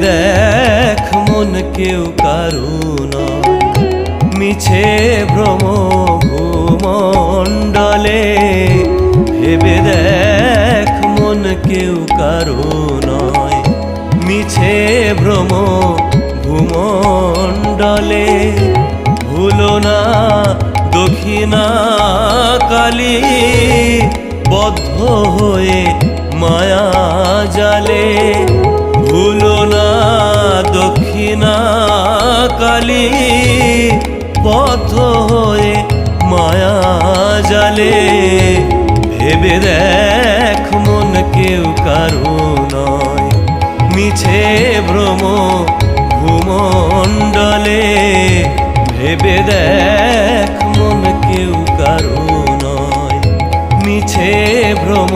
দেখ মন কেউ কারু নয়, মিছে ভ্রম ভূমণ্ডলে। ভেবে দেখ মন কেউ কারু নয়, মিছে ভ্রম ভূমণ্ডলে। ভুলো না দক্ষিণা কালী, বদ্ধ হয়ে মায়া জালে। ভুলো না দক্ষিণা কালী, বদ্ধ হয়ে মায়া জালে। ভেবে দেখ মন কেউ কারু নয়, মিছে ভ্রম ভূমণ্ডলে। ভেবে দেখ মন কেউ কারু নয়, মিছে ভ্রম